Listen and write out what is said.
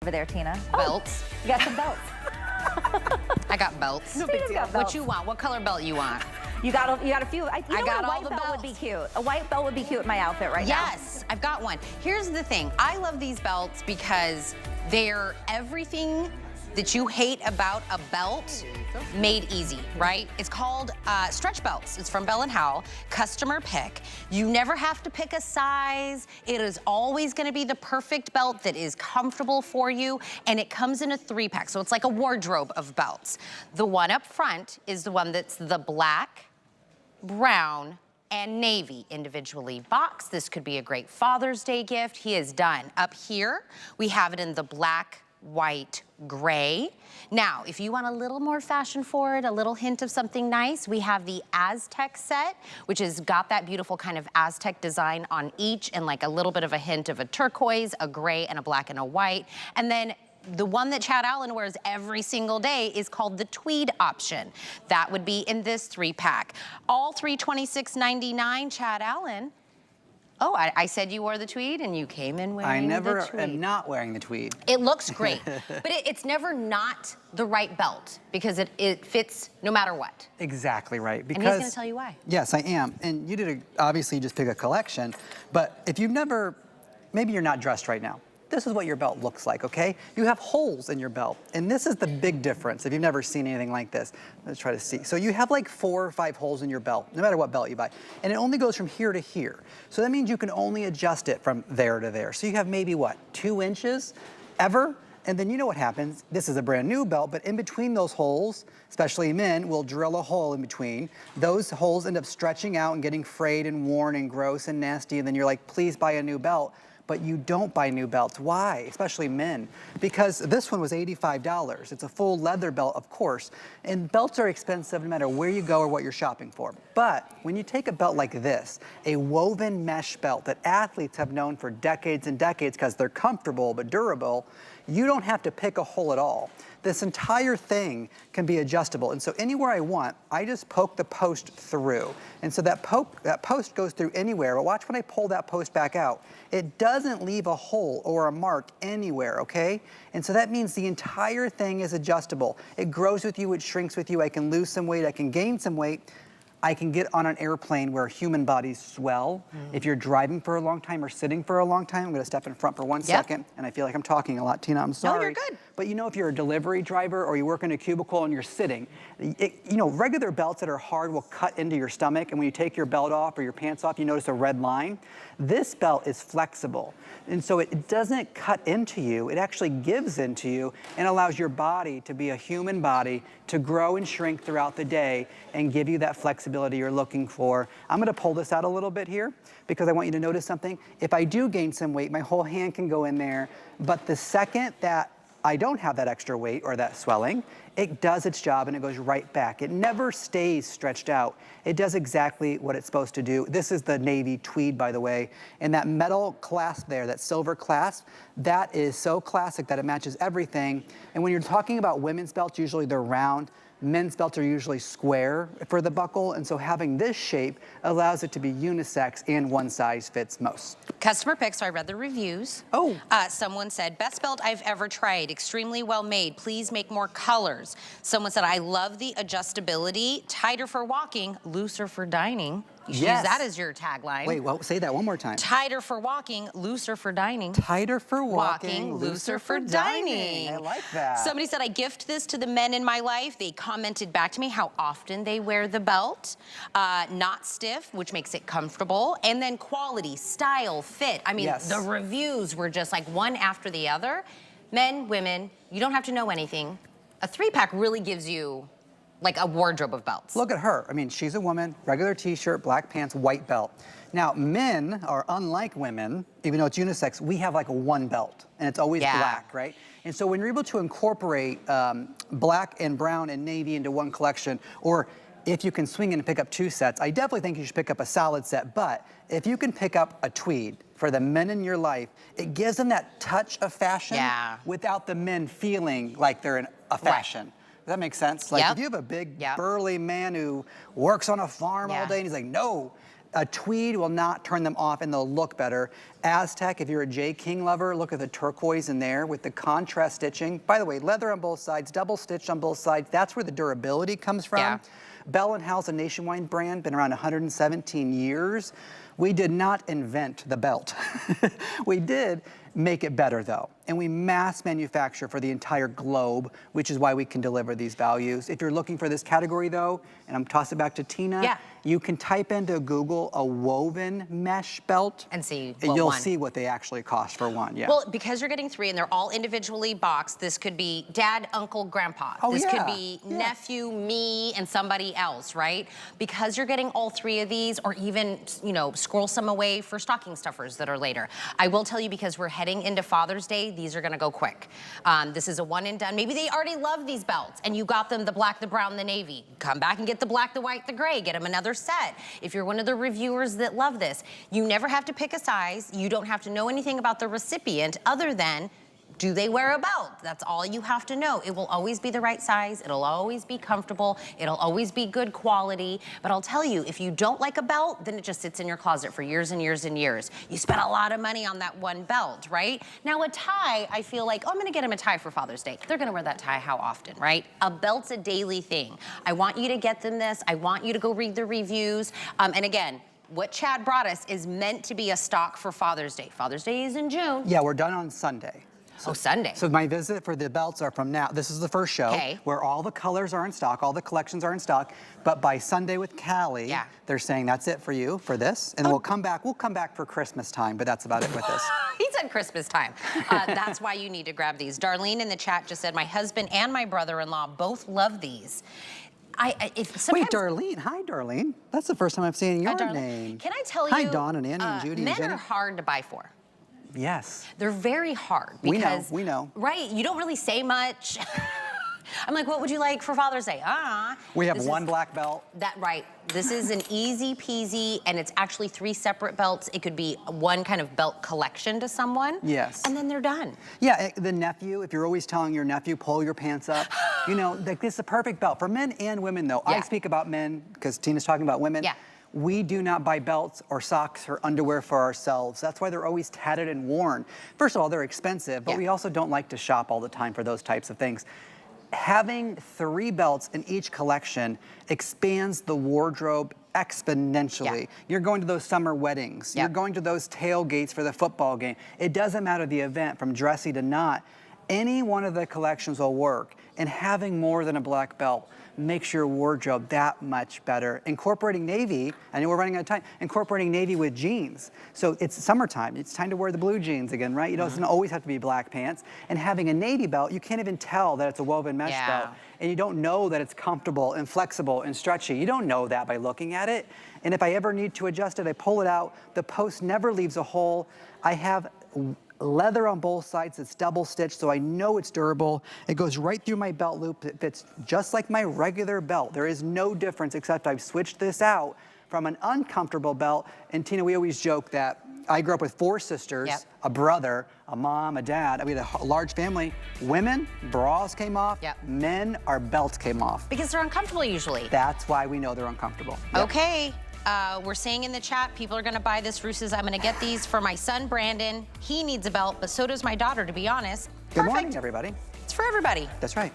over there, Tina? Belts. You got some belts. I got belts. No big deal. What you want? What color belt you want? You got a few. I got a all white the belt belts. would be cute. A white belt would be cute in my outfit right now. Yes, I've got one. Here's the thing. I love these belts because they're everything that you hate about a belt made easy, right? It's called stretch belts. It's from Bell & Howell, customer pick. You never have to pick a size. It is always gonna be the perfect belt that is comfortable for you, and it comes in a 3-pack, so it's like a wardrobe of belts. The one up front is the one that's the black, brown, and navy individually boxed. This could be a great Father's Day gift. He is done. Up here, we have it in the black, white, gray. Now, if you want a little more fashion forward, a little hint of something nice, we have the Aztec set, which has got that beautiful kind of Aztec design on each and like a little bit of a hint of a turquoise, a gray, and a black and a white. And then the one that Chad Allen wears every single day is called the tweed option. That would be in this 3-pack. All three $26.99. Chad Allen. Oh, I said you wore the tweed and you came in wearing the tweed. I never am not wearing the tweed. It looks great, but it's never not the right belt because it fits no matter what. Exactly right. Because, and he's gonna tell you why. Yes, I am. And you obviously just pick a collection, but if you've never, maybe you're not dressed right now. This is what your belt looks like, okay? You have holes in your belt, and this is the big difference if you've never seen anything like this. Let's try to see. So you have like 4 or 5 holes in your belt, no matter what belt you buy, and it only goes from here to here. So that means you can only adjust it from there to there. So you have maybe, what, 2 inches ever? And then you know what happens. This is a brand new belt, but in between those holes, especially men, will drill a hole in between. Those holes end up stretching out and getting frayed and worn and gross and nasty, and then you're like, please buy a new belt. But you don't buy new belts. Why? Especially men. Because this one was $85. It's a full leather belt, of course. And belts are expensive no matter where you go or what you're shopping for. But when you take a belt like this, a woven mesh belt that athletes have known for decades and decades because they're comfortable but durable, you don't have to pick a hole at all. This entire thing can be adjustable. And so anywhere I want, I just poke the post through. And so that post goes through anywhere. But watch when I pull that post back out. It doesn't leave a hole or a mark anywhere, okay? And so that means the entire thing is adjustable. It grows with you, it shrinks with you. I can lose some weight, I can gain some weight. I can get on an airplane where human bodies swell. If you're driving for a long time or sitting for a long time, I'm gonna step in front for 1 second, and I feel like I'm talking a lot, Tina, I'm sorry. No, you're good. But you know, if you're a delivery driver or you work in a cubicle and you're sitting, you know, regular belts that are hard will cut into your stomach, and when you take your belt off or your pants off, you notice a red line. This belt is flexible, and so it doesn't cut into you, it actually gives into you and allows your body to be a human body to grow and shrink throughout the day and give you that flexibility you're looking for. I'm gonna pull this out a little bit here because I want you to notice something. If I do gain some weight, my whole hand can go in there, but the second that I don't have that extra weight or that swelling, it does its job and it goes right back. It never stays stretched out. It does exactly what it's supposed to do. This is the navy tweed, by the way, and that metal clasp there, that silver clasp, that is so classic that it matches everything. And when you're talking about women's belts, usually they're round. Men's belts are usually square for the buckle, and so having this shape allows it to be unisex and one size fits most. Customer pick, so I read the reviews. Oh. Someone said, best belt I've ever tried, extremely well made, please make more colors. Someone said, I love the adjustability, tighter for walking, looser for dining. You should use that as your tagline. Wait, well, say that one more time. Tighter for walking, looser for dining. Tighter for walking, looser for dining. I like that. Somebody said, I gift this to the men in my life. They commented back to me how often they wear the belt. Not stiff, which makes it comfortable. And then quality, style, fit. I mean, the reviews were just like one after the other. Men, women, you don't have to know anything. A 3-pack really gives you like a wardrobe of belts. Look at her. I mean, she's a woman, regular t-shirt, black pants, white belt. Now, men are unlike women, even though it's unisex, we have like a one belt, and it's always black, right? And so when you're able to incorporate black and brown and navy into one collection, or if you can swing in and pick up 2 sets, I definitely think you should pick up a solid set, but if you can pick up a tweed for the men in your life, it gives them that touch of fashion without the men feeling like they're in a fashion. Does that make sense? Like if you have a big burly man who works on a farm all day and he's like, no, A tweed will not turn them off and they'll look better. Aztec, if you're a J. King lover, look at the turquoise in there with the contrast stitching. By the way, leather on both sides, double stitched on both sides. That's where the durability comes from. Yeah. Bell & Howell's a nationwide brand, been around 117 years. We did not invent the belt. We did make it better though. And we mass manufacture for the entire globe, which is why we can deliver these values. If you're looking for this category though, and I'm tossing it back to Tina, yeah. You can type into Google a woven mesh belt. And see and you'll see what they actually cost for one, yeah. Well, because you're getting 3 and they're all individually boxed, this could be dad, uncle, grandpa. Oh, this yeah. could be nephew, me, and somebody else, right? Because you're getting all 3 of these, or even, you know, scroll some away for stocking stuffers that are later. I will tell you, because we're heading into Father's Day, these are gonna go quick. This is a one and done. Maybe they already love these belts and you got them the black, the brown, the navy. Come back and get the black, the white, the gray. Get them another set. If you're one of the reviewers that love this, you never have to pick a size. You don't have to know anything about the recipient other than, do they wear a belt? That's all you have to know. It will always be the right size. It'll always be comfortable. It'll always be good quality. But I'll tell you, if you don't like a belt, then it just sits in your closet for years and years and years. You spent a lot of money on that one belt, right? Now a tie, I feel like, oh, I'm gonna get him a tie for Father's Day. They're gonna wear that tie how often, right? A belt's a daily thing. I want you to get them this. I want you to go read the reviews. And again, what Chad brought us is meant to be a stock for Father's Day. Father's Day is in June. Yeah, we're done on Sunday. Oh, Sunday. So my visit for the belts are from now. This is the first show where all the colors are in stock, all the collections are in stock. But by Sunday with Callie, they're saying that's it for you for this. And then we'll come back for Christmas time, but that's about it with this. He said Christmas time. That's why you need to grab these. Darlene in the chat just said, my husband and my brother-in-law both love these. Wait, Darlene. Hi, Darlene. That's the first time I've seen your name. Can I tell you? Hi, Dawn and Annie and Judy and Jenny. Men are hard to buy for. Yes. They're very hard because we know. Right, you don't really say much. I'm like, what would you like for Father's Day? We have one black belt. Right. This is an easy peasy, and it's actually 3 separate belts. It could be one kind of belt collection to someone. Yes. And then they're done. Yeah, the nephew, if you're always telling your nephew, pull your pants up, you know, like this is a perfect belt. For men and women though, I speak about men because Tina's talking about women. Yeah. We do not buy belts or socks or underwear for ourselves. That's why they're always tatted and worn. First of all, they're expensive, but we also don't like to shop all the time for those types of things. Having 3 belts in each collection expands the wardrobe exponentially. You're going to those summer weddings. You're going to those tailgates for the football game. It doesn't matter the event, from dressy to not. Any one of the collections will work. And having more than a black belt makes your wardrobe that much better. Incorporating navy, I know we're running out of time, incorporating navy with jeans. So it's summertime, it's time to wear the blue jeans again, right? It doesn't always have to be black pants. And having a navy belt, you can't even tell that it's a woven mesh belt. And you don't know that it's comfortable and flexible and stretchy. You don't know that by looking at it. And if I ever need to adjust it, I pull it out. The post never leaves a hole. I have leather on both sides. It's double stitched, so I know it's durable. It goes right through my belt loop. It fits just like my regular belt. There is no difference, except I've switched this out from an uncomfortable belt. And Tina, we always joke that I grew up with 4 sisters, a brother, a mom, a dad. We had a large family. Women, bras came off. Men, our belts came off. Because they're uncomfortable usually. That's why we know they're uncomfortable. Okay. We're saying in the chat, people are gonna buy this. Ruth says, I'm gonna get these for my son, Brandon. He needs a belt, but so does my daughter, to be honest. Good morning, everybody. It's for everybody. That's right.